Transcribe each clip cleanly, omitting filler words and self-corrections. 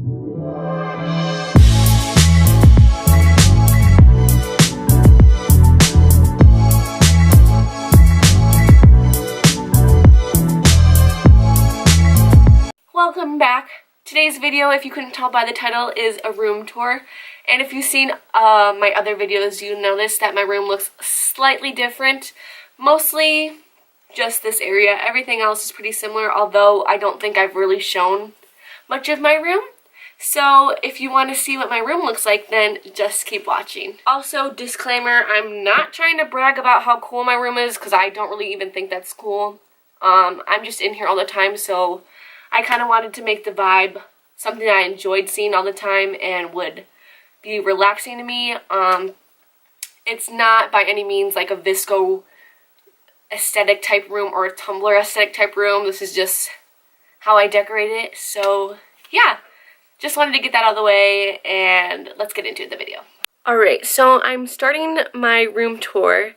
Welcome back. Today's video, if you couldn't tell by the title, is a room tour. And if you've seen my other videos, you notice that my room looks slightly different. Mostly just this area. Everything else is pretty similar, although I don't think I've really shown much of my room. So if you want to see what my room looks like, then just keep watching. Also, disclaimer, I'm not trying to brag about how cool my room is, because I don't really even think that's cool. I'm just in here all the time, so I kind of wanted to make the vibe something I enjoyed seeing all the time and would be relaxing to me. It's not by any means like a VSCO aesthetic type room or a Tumblr aesthetic type room. This is just how I decorate it. So yeah, just wanted to get that out of the way, and let's get into the video. Alright, so I'm starting my room tour.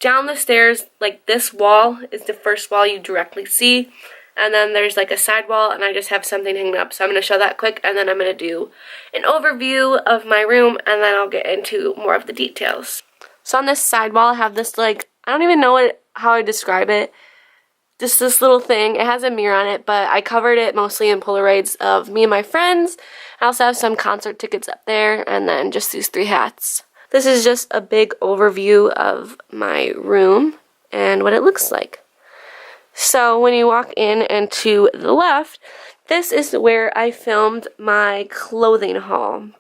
Down the stairs, like this wall is the first wall you directly see. And then there's like a side wall, and I just have something hanging up. So I'm going to show that quick, and then I'm going to do an overview of my room, and then I'll get into more of the details. So on this side wall, I have this, like, I don't even know how I describe it. Just this little thing. It has a mirror on it, but I covered it mostly in Polaroids of me and my friends. I also have some concert tickets up there, and then just these 3 hats. This is just a big overview of my room and what it looks like. So when you walk in and to the left, this is where I filmed my clothing haul.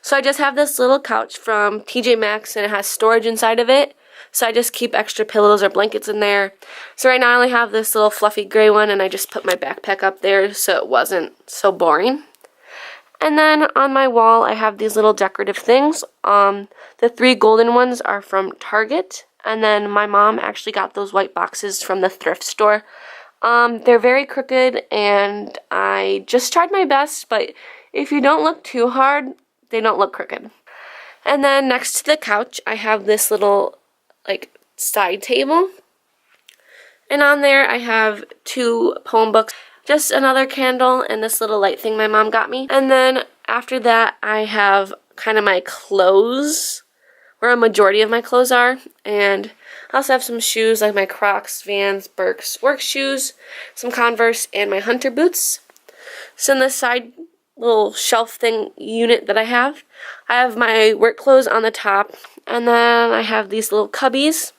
So I just have this little couch from TJ Maxx, and it has storage inside of it. So I just keep extra pillows or blankets in there. So right now I only have this little fluffy gray one, and I just put my backpack up there so it wasn't so boring. And then on my wall I have these little decorative things. The 3 golden ones are from Target. And then my mom actually got those white boxes from the thrift store. They're very crooked, and I just tried my best, but if you don't look too hard, they don't look crooked. And then next to the couch, I have this little, like, side table. And on there, I have 2 poem books, just another candle, and this little light thing my mom got me. And then after that, I have kind of my clothes, where a majority of my clothes are, and I also have some shoes like my Crocs, Vans, Birks, work shoes, some Converse, and my hunter boots. So in this side little shelf thing unit that I have my work clothes on the top, and then I have these little cubbies,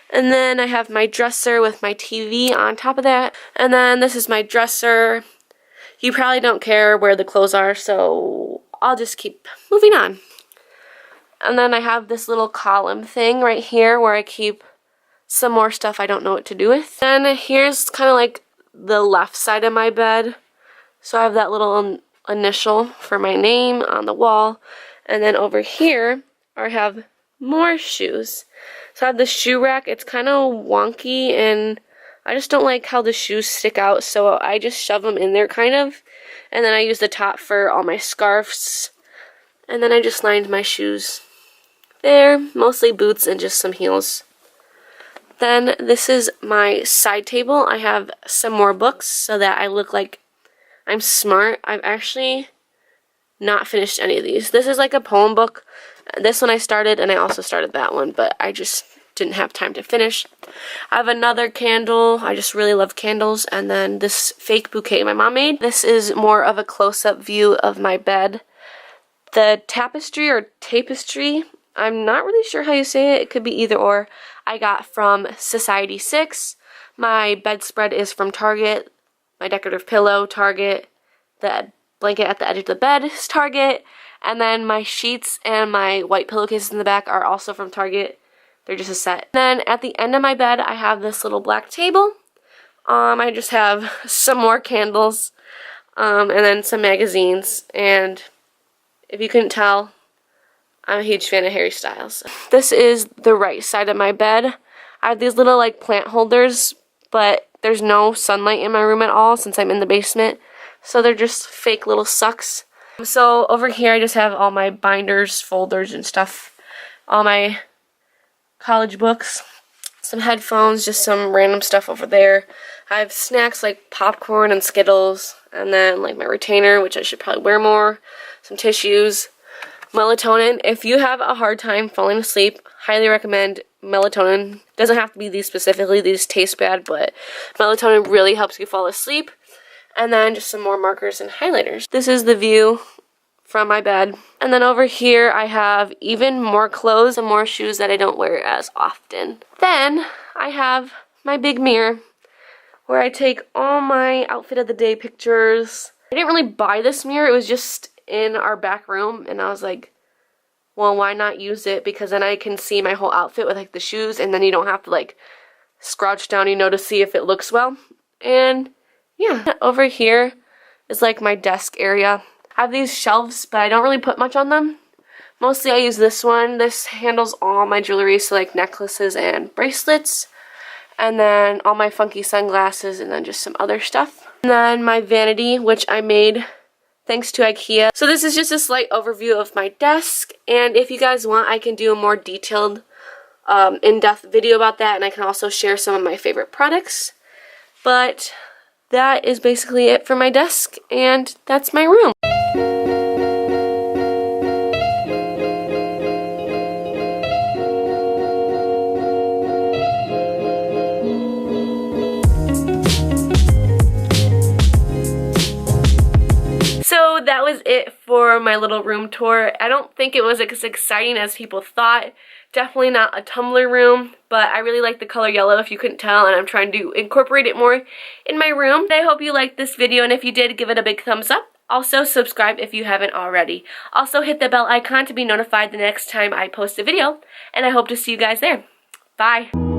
and then I have my dresser with my TV on top of that, and then this is my dresser. You probably don't care where the clothes are, so I'll just keep moving on. And then I have this little column thing right here where I keep some more stuff I don't know what to do with. Then here's kind of like the left side of my bed. So I have that little initial for my name on the wall. And then over here I have more shoes. So I have the shoe rack. It's kind of wonky, and I just don't like how the shoes stick out. So I just shove them in there kind of. And then I use the top for all my scarves. And then I just lined my shoes there, mostly boots and just some heels. Then this is my side table. I have some more books so that I look like I'm smart. I've actually not finished any of these. This is like a poem book. This one I started, and I also started that one, but I just didn't have time to finish. I have another candle. I just really love candles. And then this fake bouquet my mom made. This is more of a close-up view of my bed. The tapestry or tapestry, I'm not really sure how you say it. It could be either or. I got from Society 6. My bedspread is from Target. My decorative pillow, Target. The blanket at the edge of the bed is Target. And then my sheets and my white pillowcases in the back are also from Target. They're just a set. Then at the end of my bed, I have this little black table. I just have some more candles, and then some magazines. And if you couldn't tell, I'm a huge fan of Harry Styles. This is the right side of my bed. I have these little like plant holders, but there's no sunlight in my room at all since I'm in the basement. So they're just fake little sucks. So over here I just have all my binders, folders, and stuff. All my college books, some headphones, just some random stuff over there. I have snacks like popcorn and Skittles, and then like my retainer, which I should probably wear more, some tissues, melatonin. If you have a hard time falling asleep, highly recommend melatonin. Doesn't have to be these specifically, these taste bad, but melatonin really helps you fall asleep. And then just some more markers and highlighters. This is the view from my bed. And then over here I have even more clothes and more shoes that I don't wear as often. Then I have my big mirror where I take all my outfit of the day pictures. I didn't really buy this mirror, it was just in our back room, and I was like, well, why not use it, because then I can see my whole outfit with like the shoes, and then you don't have to like scrouch down, you know, to see if it looks well. And yeah, over here is like my desk area. I have these shelves, but I don't really put much on them. Mostly I use this one. This handles all my jewelry, so like necklaces and bracelets. And then all my funky sunglasses, and then just some other stuff. And then my vanity, which I made thanks to IKEA. So this is just a slight overview of my desk, and if you guys want, I can do a more detailed, in-depth video about that, and I can also share some of my favorite products. But that is basically it for my desk, and that's my room. So that was it for my little room tour. I don't think it was as exciting as people thought. Definitely not a Tumblr room, but I really like the color yellow if you couldn't tell, and I'm trying to incorporate it more in my room. I hope you liked this video, and if you did, give it a big thumbs up. Also, subscribe if you haven't already. Also, hit the bell icon to be notified the next time I post a video, and I hope to see you guys there. Bye!